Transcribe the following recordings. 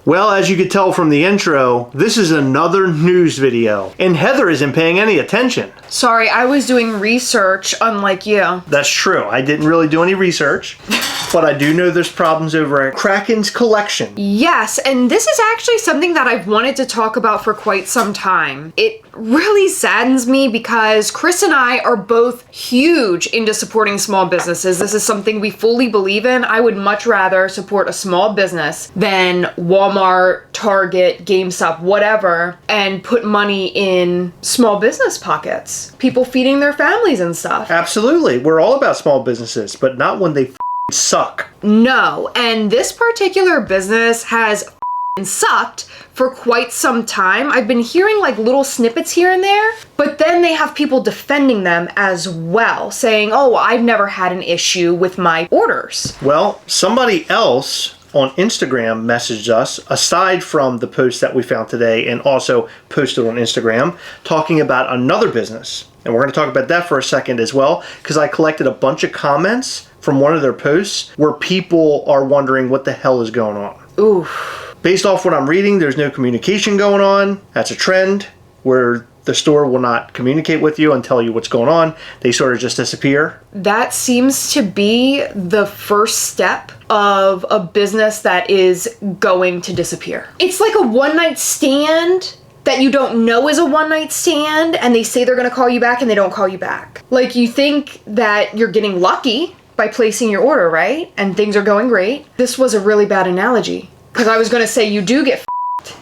Well, as you could tell from the intro, this is another news video, and Heather isn't paying any attention. Sorry, I was doing research, unlike you. That's true. I didn't really do any research, but I do know there's problems over at Kraken's collection. Yes, and this is actually something that I've wanted to talk about for quite some time. It really saddens me because Chris and I are both huge into supporting small businesses. This is something we fully believe in. I would much rather support a small business than Walmart, Target, GameStop, whatever, and put money in small business pockets. People feeding their families and stuff. Absolutely. We're all about small businesses, but not when they suck. No, and this particular business has sucked for quite some time. I've been hearing like little snippets here and there, but then they have people defending them as well, saying, oh, I've never had an issue with my orders. Well, somebody else on Instagram messaged us, aside from the post that we found today and also posted on Instagram, talking about another business. And we're going to talk about that for a second as well, because I collected a bunch of comments from one of their posts where people are wondering what the hell is going on. Oof. Based off what I'm reading, there's no communication going on. That's a trend where the store will not communicate with you and tell you what's going on. They sort of just disappear. That seems to be the first step of a business that is going to disappear. It's like a one-night stand that you don't know is a one-night stand, and they say they're going to call you back and they don't call you back. Like, you think that you're getting lucky by placing your order, right? And things are going great. This was a really bad analogy, because I was going to say you do get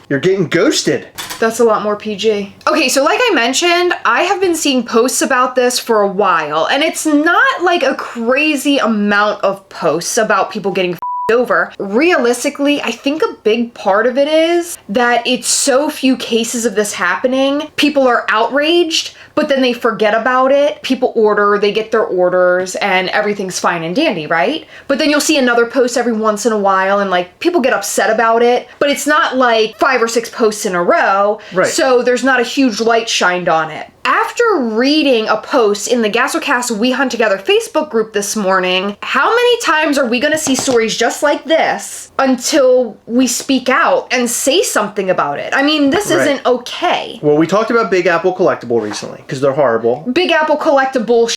You're getting ghosted. That's a lot more PG. Okay, so like I mentioned, I have been seeing posts about this for a while, and it's not like a crazy amount of posts about people getting over. Realistically, I think a big part of it is that it's so few cases of this happening. People are outraged, but then they forget about it. People order, they get their orders, and everything's fine and dandy, right? But then you'll see another post every once in a while, and like people get upset about it, but it's not like 5 or 6 posts in a row, right? So there's not a huge light shined on it. After reading a post in the Gastlecast We Hunt Together Facebook group this morning, how many times are we going to see stories just like this until we speak out and say something about it? I mean, this isn't okay. Well, we talked about Big Apple Collectible recently because they're horrible. Big Apple Collectible.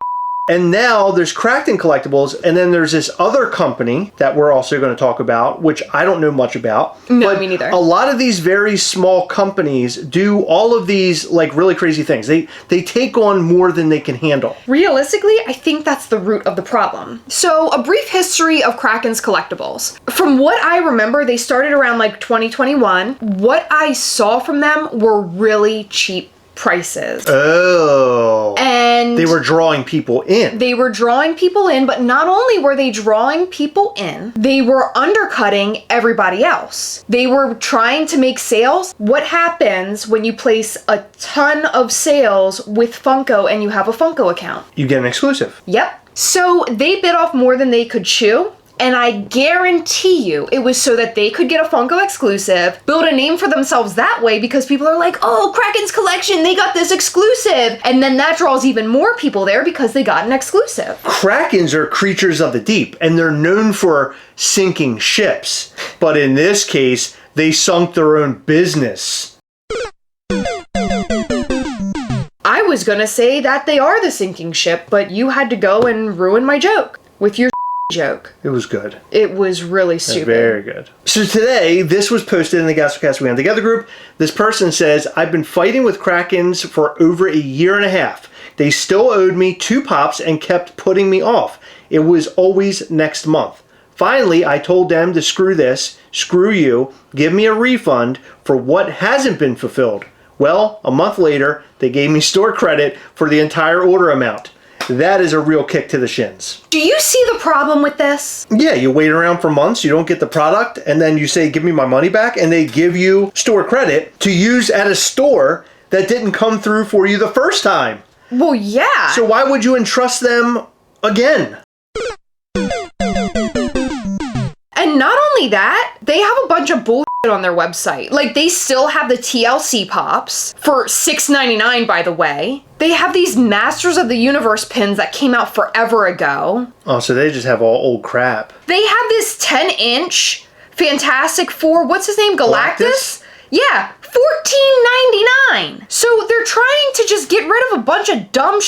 And now there's Kraken Collectibles, and then there's this other company that we're also going to talk about, which I don't know much about. No, but me neither. A lot of these very small companies do all of these like really crazy things. They take on more than they can handle. Realistically, I think that's the root of the problem. So, a brief history of Kraken's Collectibles. From what I remember, they started around like 2021. What I saw from them were really cheap prices. Oh. And they were drawing people in. They were drawing people in, but not only were they drawing people in, they were undercutting everybody else. They were trying to make sales. What happens when you place a ton of sales with Funko and you have a Funko account? You get an exclusive. Yep. So they bit off more than they could chew. And I guarantee you it was so that they could get a Funko exclusive, build a name for themselves that way, because people are like, oh, Kraken's collection, they got this exclusive. And then that draws even more people there because they got an exclusive. Krakens are creatures of the deep, and they're known for sinking ships. But in this case, they sunk their own business. I was gonna say that they are the sinking ship, but you had to go and ruin my joke with your joke. It was good. It was really stupid. Very good. So today, this was posted in the Gastlecast We Hunt Together group. This person says, I've been fighting with Krakens for over 1.5 years. They still owed me 2 pops and kept putting me off. It was always next month. Finally, I told them to screw this, screw you, give me a refund for what hasn't been fulfilled. Well, a month later, they gave me store credit for the entire order amount. That is a real kick to the shins. Do you see the problem with this? Yeah, you wait around for months, you don't get the product, and then you say, give me my money back, and they give you store credit to use at a store that didn't come through for you the first time. Well, yeah. So why would you entrust them again? And not only that, they have a bunch of bullshit on their website. Like, they still have the TLC pops for $6.99, by the way. They have these Masters of the Universe pins that came out forever ago. Oh, so they just have all old crap. They have this 10-inch Fantastic Four, what's his name? Galactus? Galactus? Yeah, $14.99. So they're trying to just get rid of a bunch of dumb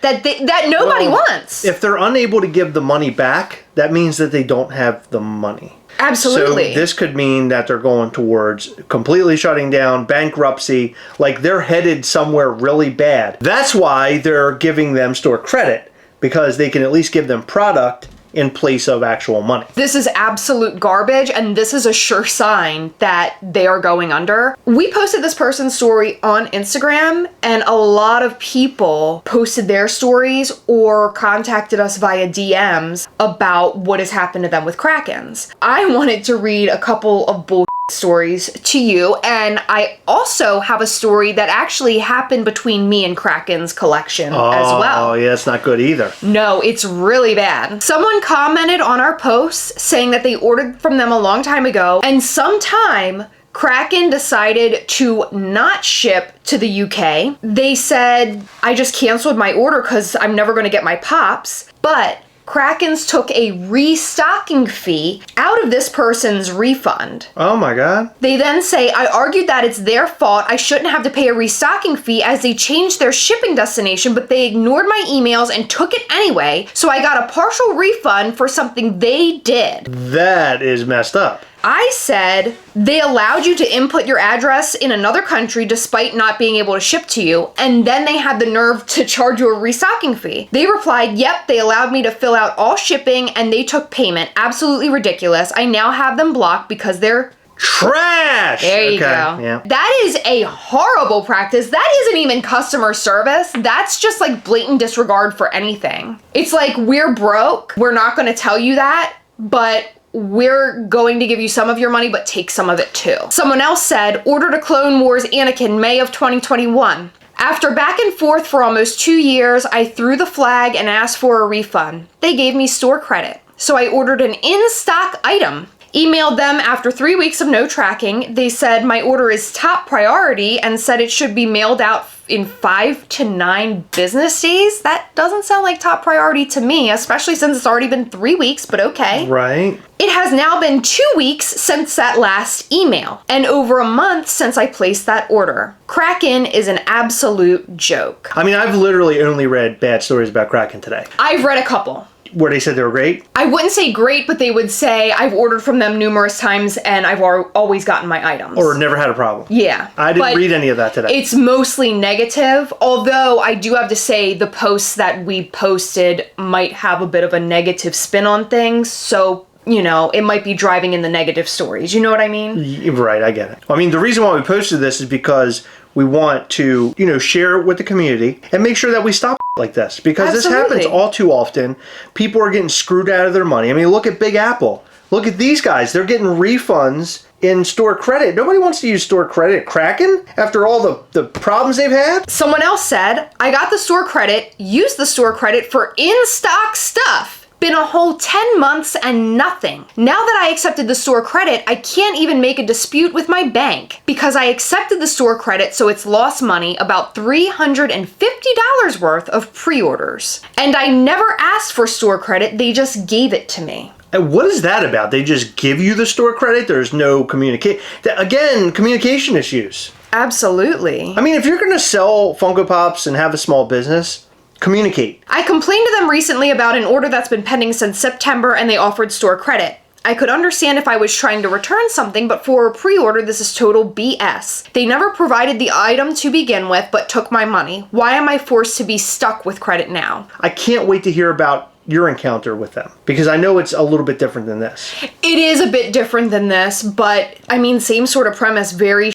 that nobody wants. If they're unable to give the money back, that means that they don't have the money. Absolutely. So this could mean that they're going towards completely shutting down, bankruptcy, like they're headed somewhere really bad. That's why they're giving them store credit, because they can at least give them product in place of actual money. This is absolute garbage, and this is a sure sign that they are going under. We posted this person's story on Instagram, and a lot of people posted their stories or contacted us via DMs about what has happened to them with Krakens. I wanted to read a couple of stories to you, and I also have a story that actually happened between me and Kraken's collection as well. Oh, yeah, it's not good either. No, it's really bad. Someone commented on our posts saying that they ordered from them a long time ago, and sometime Kraken decided to not ship to the UK. They said, I just canceled my order because I'm never going to get my pops, but Krakens took a restocking fee out of this person's refund. Oh my God. They then say, I argued that it's their fault. I shouldn't have to pay a restocking fee as they changed their shipping destination, but they ignored my emails and took it anyway. So I got a partial refund for something they did. That is messed up. I said, they allowed you to input your address in another country despite not being able to ship to you, and then they had the nerve to charge you a restocking fee. They replied, yep, they allowed me to fill out all shipping and they took payment. Absolutely ridiculous. I now have them blocked because they're trash! There you go. Yeah. That is a horrible practice. That isn't even customer service. That's just like blatant disregard for anything. It's like, we're broke. We're not going to tell you that, but we're going to give you some of your money, but take some of it too. Someone else said, ordered a Clone Wars Anakin May of 2021. After back and forth for almost 2 years, I threw the flag and asked for a refund. They gave me store credit. So I ordered an in-stock item. Emailed them after 3 weeks of no tracking. They said my order is top priority and said it should be mailed out in 5 to 9 business days. That doesn't sound like top priority to me, especially since it's already been 3 weeks, but okay. Right. It has now been 2 weeks since that last email and over a month since I placed that order. Kraken is an absolute joke. I mean, I've literally only read bad stories about Kraken today. I've read a couple. Where they said they were great? I wouldn't say great, but they would say, I've ordered from them numerous times and I've always gotten my items. Or never had a problem. Yeah. I didn't read any of that today. It's mostly negative, although I do have to say the posts that we posted might have a bit of a negative spin on things, so you know, it might be driving in the negative stories. You know what I mean? Right, I get it. I mean, the reason why we posted this is because we want to, you know, share it with the community and make sure that we stop like this. Because This happens all too often. People are getting screwed out of their money. I mean, look at Big Apple. Look at these guys. They're getting refunds in store credit. Nobody wants to use store credit at Kraken after all the problems they've had. Someone else said, I got the store credit, used the store credit for in-stock stuff. Been a whole 10 months and nothing. Now that I accepted the store credit, I can't even make a dispute with my bank because I accepted the store credit, so it's lost money, about $350 worth of pre-orders. And I never asked for store credit, they just gave it to me. And what is that about? They just give you the store credit? There's no communication. Again, communication issues. Absolutely. I mean, if you're going to sell Funko Pops and have a small business, communicate. I complained to them recently about an order that's been pending since September and they offered store credit. I could understand if I was trying to return something, but for a pre-order, this is total BS. They never provided the item to begin with, but took my money. Why am I forced to be stuck with credit now? I can't wait to hear about your encounter with them, because I know it's a little bit different than this. It is a bit different than this, but I mean, same sort of premise, very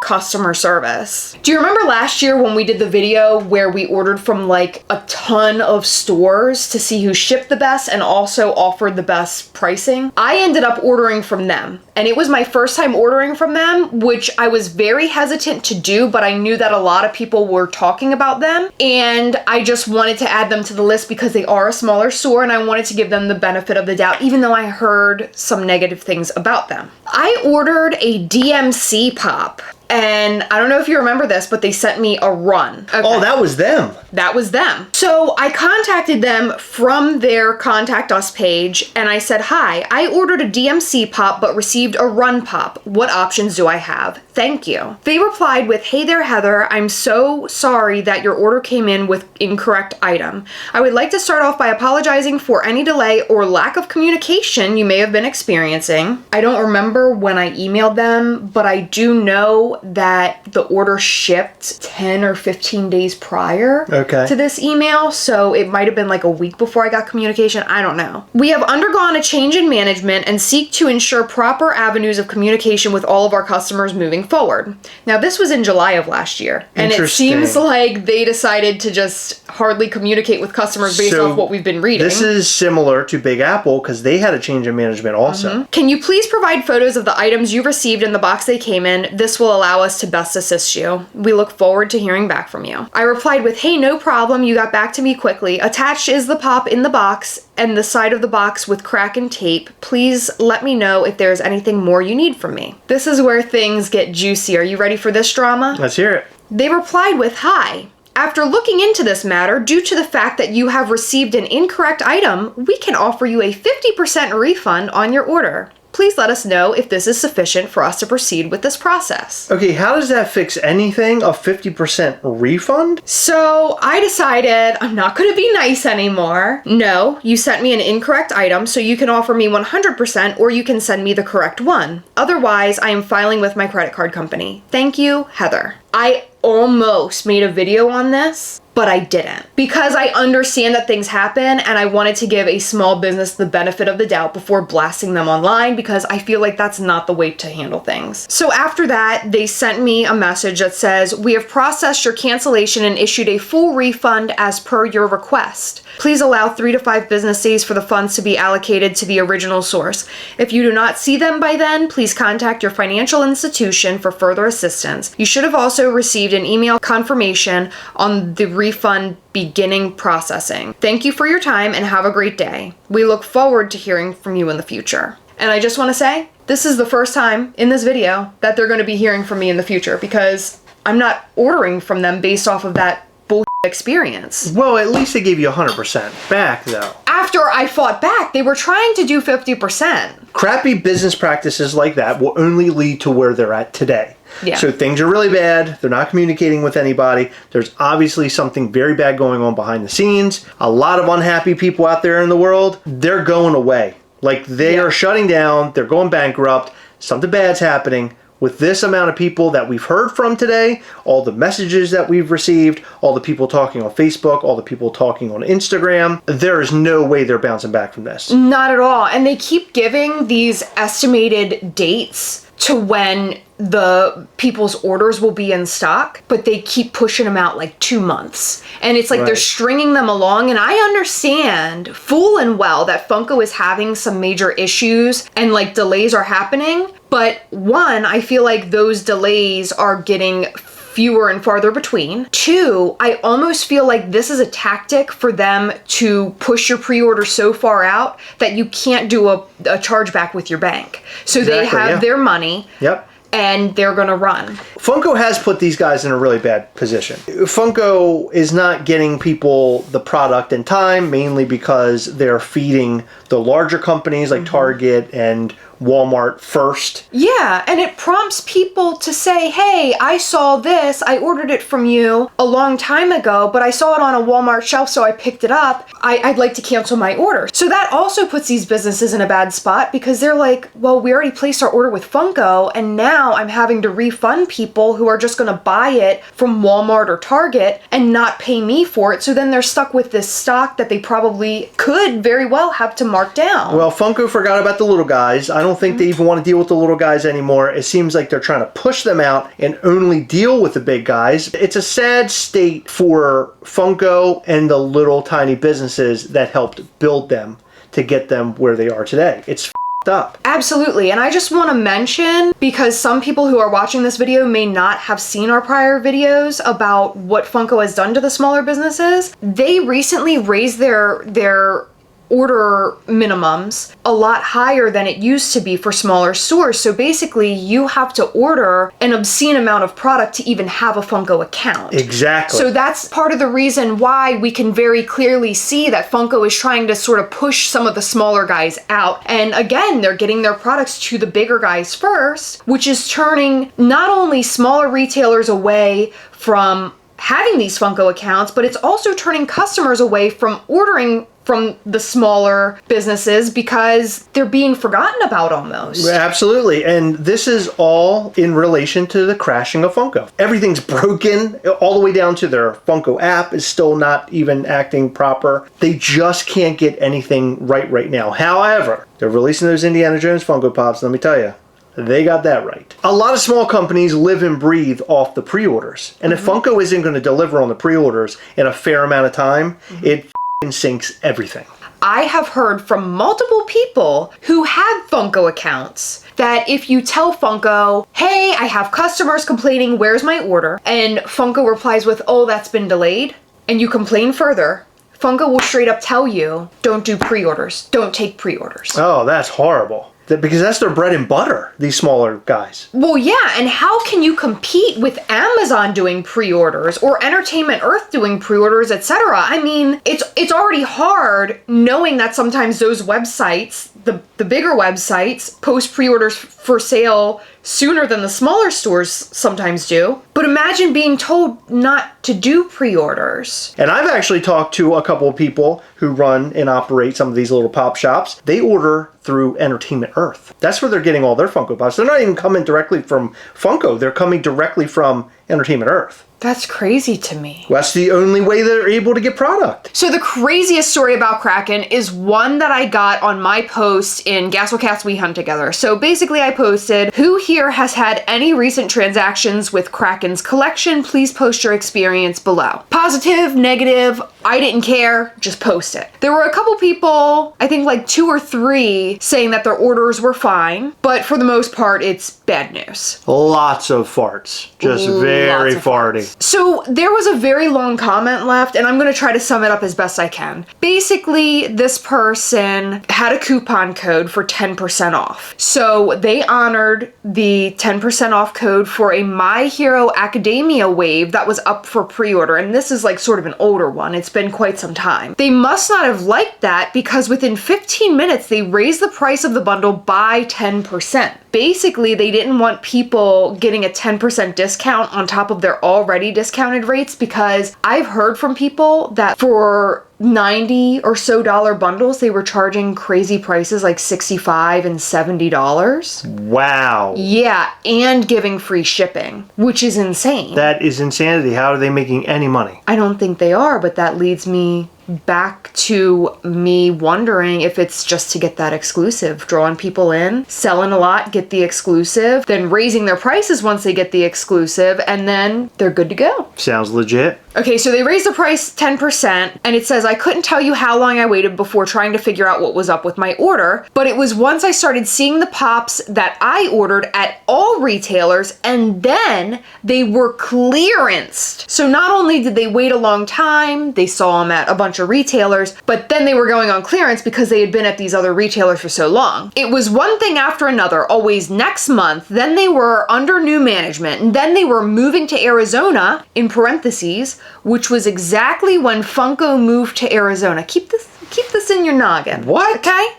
customer service. Do you remember last year when we did the video where we ordered from like a ton of stores to see who shipped the best and also offered the best pricing? I ended up ordering from them And it was my first time ordering from them, which I was very hesitant to do, but I knew that a lot of people were talking about them. And I just wanted to add them to the list because they are a smaller store and I wanted to give them the benefit of the doubt, even though I heard some negative things about them. I ordered a DMC pop. And I don't know if you remember this, but they sent me a run. Okay. Oh, that was them. That was them. So I contacted them from their contact us page and I said, hi, I ordered a DMC pop but received a run pop. What options do I have? Thank you. They replied with, hey there, Heather. I'm so sorry that your order came in with incorrect item. I would like to start off by apologizing for any delay or lack of communication you may have been experiencing. I don't remember when I emailed them, but I do know that the order shipped 10 or 15 days prior to this email, so it might have been like a week before I got communication. I don't know. We have undergone a change in management and seek to ensure proper avenues of communication with all of our customers moving forward. Now, this was in July of last year, and it seems like they decided to just hardly communicate with customers based off what we've been reading. This is similar to Big Apple because they had a change in management also. Can you please provide photos of the items you received in the box they came in? This will allow us to best assist you. We look forward to hearing back from you. I replied with, hey, no problem. You got back to me quickly. Attached is the pop in the box and the side of the box with crack and tape. Please let me know if there's anything more you need from me. This is where things get juicy. Are you ready for this drama? Let's hear it. They replied with, hi. After looking into this matter, due to the fact that you have received an incorrect item, we can offer you a 50% refund on your order. Please let us know if this is sufficient for us to proceed with this process. Okay, how does that fix anything? A 50% refund? So I decided I'm not going to be nice anymore. No, you sent me an incorrect item, so you can offer me 100% or you can send me the correct one. Otherwise, I am filing with my credit card company. Thank you, Heather. I almost made a video on this, but I didn't because I understand that things happen and I wanted to give a small business the benefit of the doubt before blasting them online because I feel like that's not the way to handle things. So after that, they sent me a message that says, we have processed your cancellation and issued a full refund as per your request. Please allow 3 to 5 business days for the funds to be allocated to the original source. If you do not see them by then, please contact your financial institution for further assistance. You should have also received an email confirmation on the refund beginning processing. Thank you for your time and have a great day. We look forward to hearing from you in the future. And I just want to say, this is the first time in this video that they're going to be hearing from me in the future because I'm not ordering from them based off of that bullshit experience. Well, at least they gave you 100% back though. After I fought back, they were trying to do 50%. Crappy business practices like that will only lead to where they're at today. Yeah. So things are really bad. They're not communicating with anybody. There's obviously something very bad going on behind the scenes. A lot of unhappy people out there in the world, they're going away. Like they are shutting down. They're going bankrupt. Something bad's happening. With this amount of people that we've heard from today, all the messages that we've received, all the people talking on Facebook, all the people talking on Instagram, there is no way they're bouncing back from this. Not at all. And they keep giving these estimated dates to when the people's orders will be in stock, but they keep pushing them out like 2 months. And it's like they're stringing them along. And I understand full and well that Funko is having some major issues and like delays are happening. But one, I feel like those delays are getting fewer and farther between. 2, I almost feel like this is a tactic for them to push your pre-order so far out that you can't do a chargeback with your bank. So they have their money. Yep. And they're gonna run. Funko has put these guys in a really bad position. Funko is not getting people the product in time, mainly because they're feeding the larger companies like Target and Walmart first. Yeah, and it prompts people to say, hey, I saw this, I ordered it from you a long time ago, but I saw it on a Walmart shelf, so I picked it up. I'd like to cancel my order. So that also puts these businesses in a bad spot because they're like, well, we already placed our order with Funko, and now I'm having to refund people who are just gonna buy it from Walmart or Target and not pay me for it. So then they're stuck with this stock that they probably could very well have to mark down. Well, Funko forgot about the little guys. I don't think they even want to deal with the little guys anymore. It seems like they're trying to push them out and only deal with the big guys. It's a sad state for Funko and the little tiny businesses that helped build them to get them where they are today. It's up. Absolutely. And I just want to mention, because some people who are watching this video may not have seen our prior videos about what Funko has done to the smaller businesses, they recently raised their order minimums a lot higher than it used to be for smaller stores. So basically you have to order an obscene amount of product to even have a Funko account. Exactly. So that's part of the reason why we can very clearly see that Funko is trying to sort of push some of the smaller guys out. And again, they're getting their products to the bigger guys first, which is turning not only smaller retailers away from having these Funko accounts, but it's also turning customers away from ordering from the smaller businesses because they're being forgotten about almost. Absolutely. And this is all in relation to the crashing of Funko. Everything's broken, all the way down to their Funko app is still not even acting proper. They just can't get anything right now. However, they're releasing those Indiana Jones Funko Pops, let me tell you. They got that right. A lot of small companies live and breathe off the pre-orders. And if Funko isn't going to deliver on the pre-orders in a fair amount of time, it sinks everything. I have heard from multiple people who have Funko accounts that if you tell Funko, hey, I have customers complaining, where's my order? And Funko replies with, oh, that's been delayed. And you complain further, Funko will straight up tell you, don't do pre-orders. Don't take pre-orders. Oh, that's horrible. Because that's their bread and butter, these smaller guys. Well, yeah, and how can you compete with Amazon doing pre-orders or Entertainment Earth doing pre-orders, etc.? I mean, it's already hard knowing that sometimes those websites, the bigger websites, post pre-orders for sale sooner than the smaller stores sometimes do. But imagine being told not to do pre-orders. And I've actually talked to a couple of people who run and operate some of these little pop shops. They order through Entertainment Earth. That's where they're getting all their Funko Pops. They're not even coming directly from Funko. They're coming directly from Entertainment Earth. That's crazy to me. Well, that's the only way they're able to get product. So the craziest story about Kraken is one that I got on my post in Gastlecast We Hunt Together. So basically I posted, who here has had any recent transactions with Kraken's collection? Please post your experience below. Positive, negative, I didn't care, just post it. There were a couple people, I think like 2 or 3, saying that their orders were fine, but for the most part, it's bad news. Lots of farts. Just very farty. So there was a very long comment left, and I'm going to try to sum it up as best I can. Basically, this person had a coupon code for 10% off. So they honored the 10% off code for a My Hero Academia wave that was up for pre-order, and this is like sort of an older one. It's been quite some time. They must not have liked that because within 15 minutes, they raised the price of the bundle by 10%. Basically, they didn't want people getting a 10% discount on top of their already discounted rates, because I've heard from people that for $90 or so bundles, they were charging crazy prices like $65 and $70. Wow. Yeah, and giving free shipping, which is insane. That is insanity. How are they making any money? I don't think they are, but that leads me back to me wondering if it's just to get that exclusive, drawing people in, selling a lot, get the exclusive, then raising their prices once they get the exclusive, and then they're good to go. Sounds legit. Okay, so they raised the price 10%, and it says, I couldn't tell you how long I waited before trying to figure out what was up with my order, but it was once I started seeing the pops that I ordered at all retailers, and then they were clearanced. So not only did they wait a long time, they saw them at a bunch of retailers, but then they were going on clearance because they had been at these other retailers for so long. It was one thing after another, always next month, then they were under new management, and then they were moving to Arizona, in parentheses, which was exactly when Funko moved to Arizona. Keep this in your noggin. What? Okay?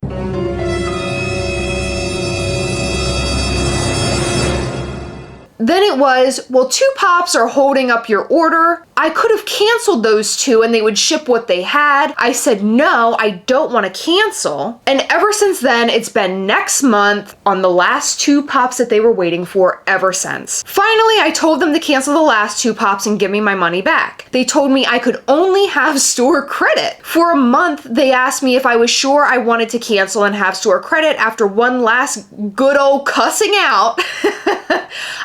Then it was, well, 2 pops are holding up your order. I could have canceled those 2 and they would ship what they had. I said, no, I don't want to cancel. And ever since then, it's been next month on the last 2 pops that they were waiting for ever since. Finally, I told them to cancel the last 2 pops and give me my money back. They told me I could only have store credit. For a month, they asked me if I was sure I wanted to cancel and have store credit after one last good old cussing out.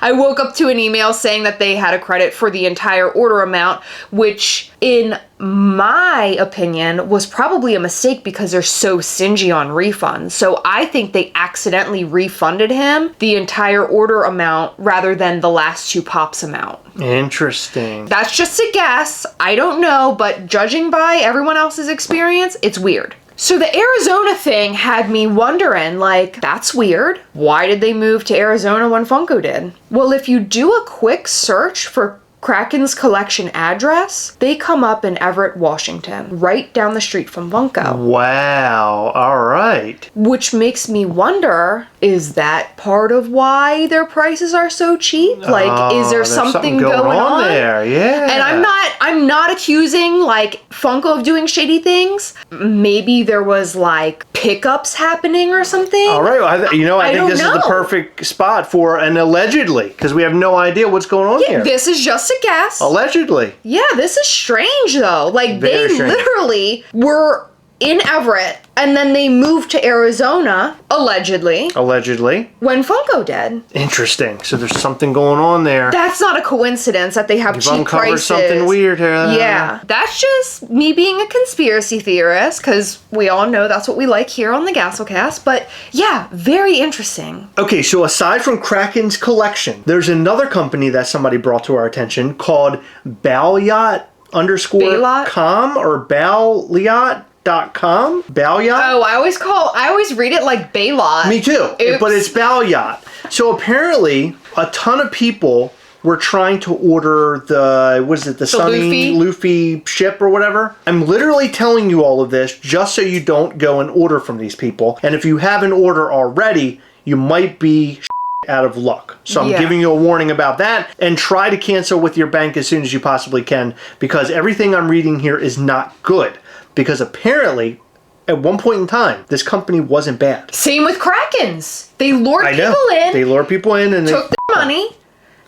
I woke up to an email saying that they had a credit for the entire order amount, which in my opinion was probably a mistake because they're so stingy on refunds. So I think they accidentally refunded him the entire order amount rather than the last 2 pops amount. Interesting. That's just a guess. I don't know, but judging by everyone else's experience, it's weird. So the Arizona thing had me wondering, like, that's weird. Why did they move to Arizona when Funko did? Well, if you do a quick search for Kraken's collection address, they come up in Everett, Washington, right down the street from Funko. Wow, all right. Which makes me wonder, is that part of why their prices are so cheap? Like, is there there's something going on there? Yeah. And I'm not accusing, like, Funko of doing shady things. Maybe there was, like, pickups happening or something. All right, I think this is the perfect spot for an allegedly, because we have no idea what's going on here. This is just a guess. Allegedly. Yeah, this is strange though. Like Very they strange. literally were in Everett and then they moved to Arizona, allegedly, when Funko did. Interesting. So there's something going on there. That's not a coincidence that they have You've cheap uncovered prices. something weird here. Yeah, that's just me being a conspiracy theorist, because we all know that's what we like here on the Gastlecast. But yeah, very interesting. Okay, so aside from Kraken's collection, there's another company that somebody brought to our attention called Balyot Baylot? .com or Balyot.com. Balyot? Oh, I always read it like Baylot. Me too, Oops. but it's Balyot. So apparently, a ton of people were trying to order the Sunny Luffy ship or whatever. I'm literally telling you all of this just so you don't go and order from these people. And if you have an order already, you might be out of luck. So I'm giving you a warning about that, and try to cancel with your bank as soon as you possibly can, because everything I'm reading here is not good. Because apparently, at one point in time, this company wasn't bad. Same with Krakens. They lured people in. They lure people in and took their money,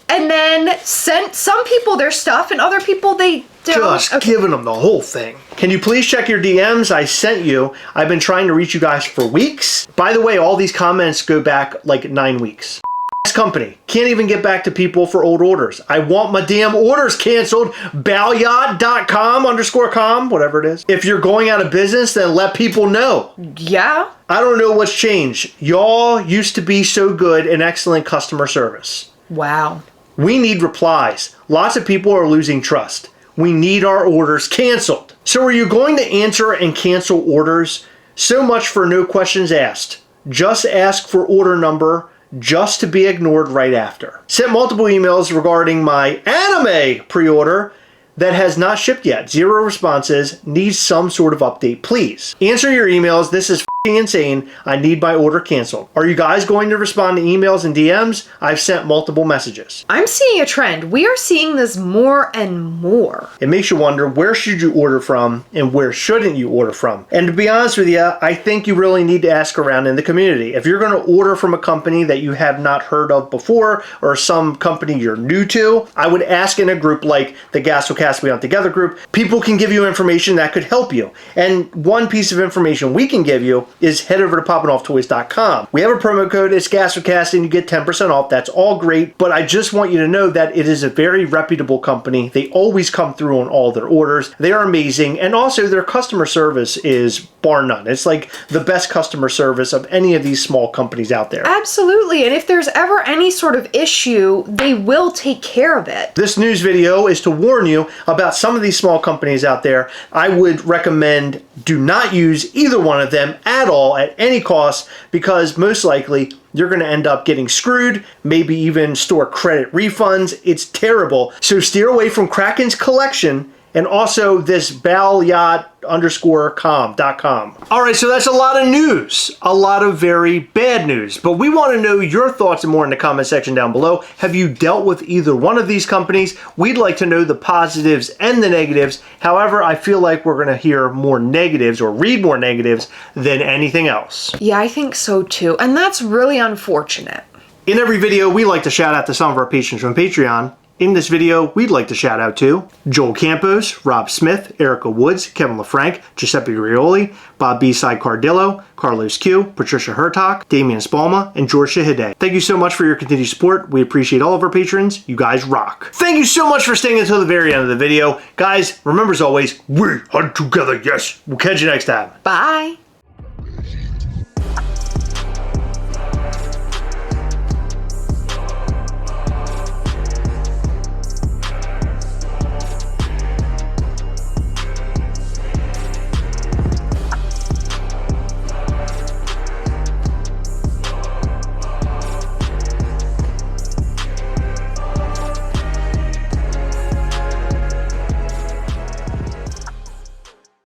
and then sent some people their stuff, and other people they don't. Just giving them the whole thing. Can you please check your DMs? I sent you. I've been trying to reach you guys for weeks. By the way, all these comments go back like 9 weeks. This company can't even get back to people for old orders. I want my damn orders canceled. Balyot.com_com, whatever it is. If you're going out of business, then let people know. Yeah. I don't know what's changed. Y'all used to be so good in excellent customer service. Wow. We need replies. Lots of people are losing trust. We need our orders canceled. So are you going to answer and cancel orders? So much for no questions asked. Just ask for order number, just to be ignored right after. Sent multiple emails regarding my anime pre-order that has not shipped yet. 0 responses. Needs some sort of update, please. Answer your emails. This is f***ing insane. I need my order canceled. Are you guys going to respond to emails and DMs? I've sent multiple messages. I'm seeing a trend. We are seeing this more and more. It makes you wonder, where should you order from and where shouldn't you order from? And to be honest with you, I think you really need to ask around in the community. If you're going to order from a company that you have not heard of before, or some company you're new to, I would ask in a group like the Gastlecast We On Together group. People can give you information that could help you. And one piece of information we can give you is head over to POPPINOFFTOYS.com. We have a promo code, it's Gastlecast, and you get 10% off. That's all great, but I just want you to know that it is a very reputable company. They always come through on all their orders. They are amazing, and also their customer service is bar none. It's like the best customer service of any of these small companies out there. Absolutely, and if there's ever any sort of issue, they will take care of it. This news video is to warn you about some of these small companies out there. I would recommend do not use either one of them at all at any cost, because most likely you're going to end up getting screwed, maybe even store credit refunds. It's terrible. So steer away from Kraken's collection and also this Balyot_com.com. All right, so that's a lot of news, a lot of very bad news, but we want to know your thoughts and more in the comment section down below. Have you dealt with either one of these companies? We'd like to know the positives and the negatives. However, I feel like we're going to hear more negatives or read more negatives than anything else. Yeah, I think so too, and that's really unfortunate. In every video, we like to shout out to some of our patrons from Patreon. In this video, we'd like to shout out to Joel Campos, Rob Smith, Erica Woods, Kevin LaFranc, Giuseppe Rioli, Bob B-Side Cardillo, Carlos Q, Patricia Hertog, Damian Spalma, and George Shahide. Thank you so much for your continued support. We appreciate all of our patrons. You guys rock. Thank you so much for staying until the very end of the video. Guys, remember as always, we hunt together, yes. We'll catch you next time. Bye.